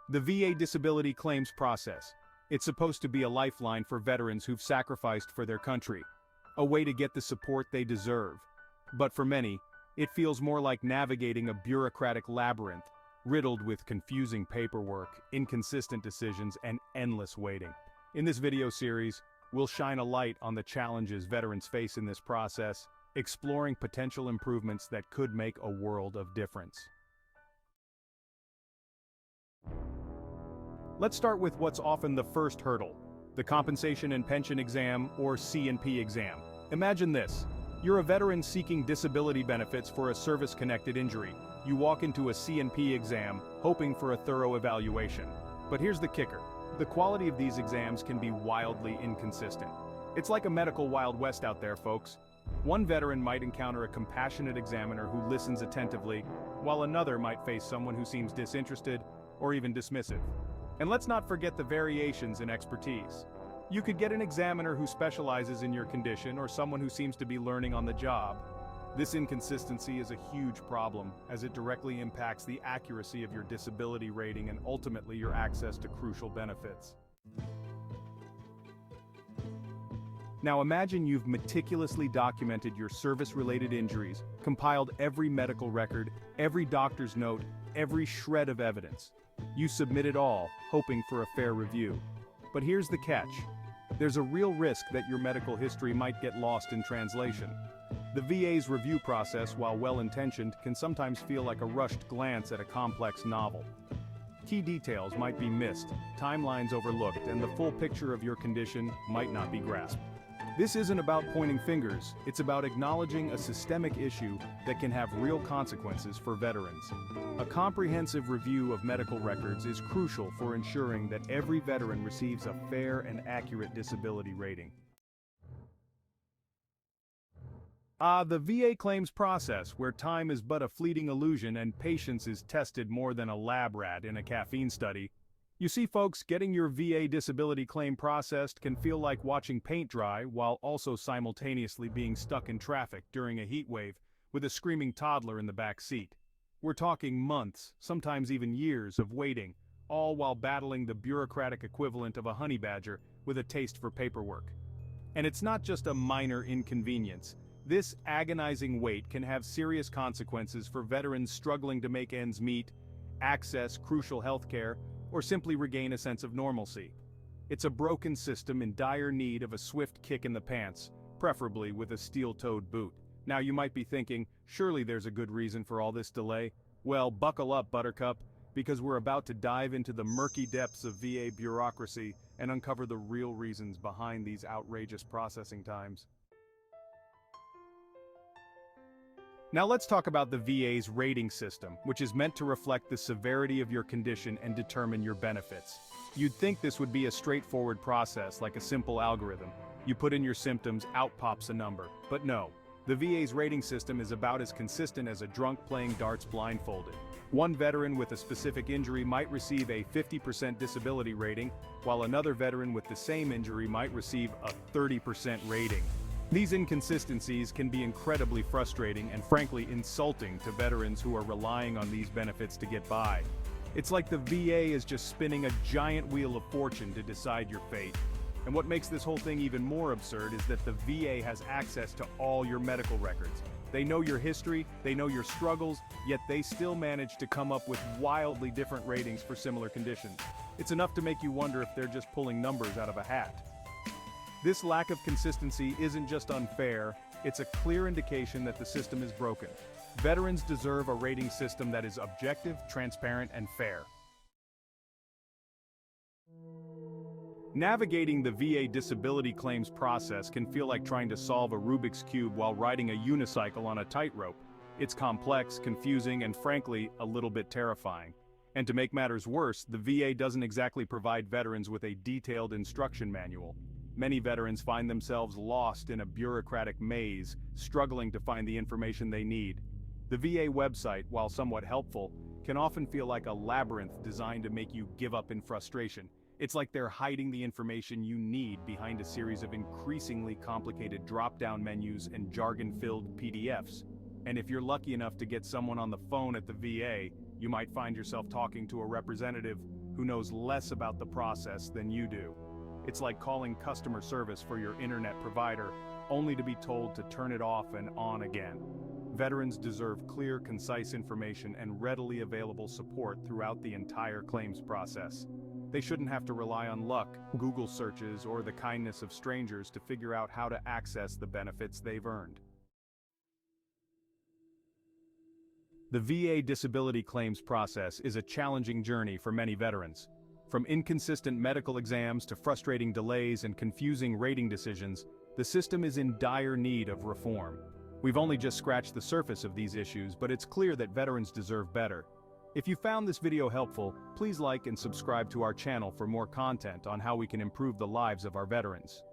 The VA disability claims process. It's supposed to be a lifeline for veterans who've sacrificed for their country. A way to get the support they deserve. But for many, it feels more like navigating a bureaucratic labyrinth, riddled with confusing paperwork, inconsistent decisions, and endless waiting. In this video series, we'll shine a light on the challenges veterans face in this process, exploring potential improvements that could make a world of difference. Let's start with what's often the first hurdle, the Compensation and Pension Exam, or C&P exam. Imagine this. You're a veteran seeking disability benefits for a service-connected injury. You walk into a C&P exam, hoping for a thorough evaluation. But here's the kicker. The quality of these exams can be wildly inconsistent. It's like a medical Wild West out there, folks. One veteran might encounter a compassionate examiner who listens attentively, while another might face someone who seems disinterested or even dismissive. And let's not forget the variations in expertise. You could get an examiner who specializes in your condition or someone who seems to be learning on the job. This inconsistency is a huge problem, as it directly impacts the accuracy of your disability rating and ultimately your access to crucial benefits. Now imagine you've meticulously documented your service-related injuries, compiled every medical record, every doctor's note, every shred of evidence. You submit it all, hoping for a fair review. But here's the catch. There's a real risk that your medical history might get lost in translation. The VA's review process, while well-intentioned, can sometimes feel like a rushed glance at a complex novel. Key details might be missed, timelines overlooked, and the full picture of your condition might not be grasped. This isn't about pointing fingers, it's about acknowledging a systemic issue that can have real consequences for veterans. A comprehensive review of medical records is crucial for ensuring that every veteran receives a fair and accurate disability rating. The VA claims process, where time is but a fleeting illusion and patience is tested more than a lab rat in a caffeine study. You see, folks, getting your VA disability claim processed can feel like watching paint dry while also simultaneously being stuck in traffic during a heat wave with a screaming toddler in the back seat. We're talking months, sometimes even years of waiting, all while battling the bureaucratic equivalent of a honey badger with a taste for paperwork. And it's not just a minor inconvenience. This agonizing wait can have serious consequences for veterans struggling to make ends meet, access crucial health care, or simply regain a sense of normalcy. It's a broken system in dire need of a swift kick in the pants, preferably with a steel-toed boot. Now you might be thinking, surely there's a good reason for all this delay. Well, buckle up, Buttercup, because we're about to dive into the murky depths of VA bureaucracy and uncover the real reasons behind these outrageous processing times. Now let's talk about the VA's rating system, which is meant to reflect the severity of your condition and determine your benefits. You'd think this would be a straightforward process, like a simple algorithm. You put in your symptoms, out pops a number. But no, the VA's rating system is about as consistent as a drunk playing darts blindfolded. One veteran with a specific injury might receive a 50% disability rating, while another veteran with the same injury might receive a 30% rating. These inconsistencies can be incredibly frustrating and frankly insulting to veterans who are relying on these benefits to get by. It's like the VA is just spinning a giant wheel of fortune to decide your fate. And what makes this whole thing even more absurd is that the VA has access to all your medical records. They know your history, they know your struggles, yet they still manage to come up with wildly different ratings for similar conditions. It's enough to make you wonder if they're just pulling numbers out of a hat. This lack of consistency isn't just unfair, it's a clear indication that the system is broken. Veterans deserve a rating system that is objective, transparent, and fair. Navigating the VA disability claims process can feel like trying to solve a Rubik's Cube while riding a unicycle on a tightrope. It's complex, confusing, and frankly, a little bit terrifying. And to make matters worse, the VA doesn't exactly provide veterans with a detailed instruction manual. Many veterans find themselves lost in a bureaucratic maze, struggling to find the information they need. The VA website, while somewhat helpful, can often feel like a labyrinth designed to make you give up in frustration. It's like they're hiding the information you need behind a series of increasingly complicated drop-down menus and jargon-filled PDFs. And if you're lucky enough to get someone on the phone at the VA, you might find yourself talking to a representative who knows less about the process than you do. It's like calling customer service for your internet provider, only to be told to turn it off and on again. Veterans deserve clear, concise information and readily available support throughout the entire claims process. They shouldn't have to rely on luck, Google searches, or the kindness of strangers to figure out how to access the benefits they've earned. The VA disability claims process is a challenging journey for many veterans. From inconsistent medical exams to frustrating delays and confusing rating decisions, the system is in dire need of reform. We've only just scratched the surface of these issues, but it's clear that veterans deserve better. If you found this video helpful, please like and subscribe to our channel for more content on how we can improve the lives of our veterans.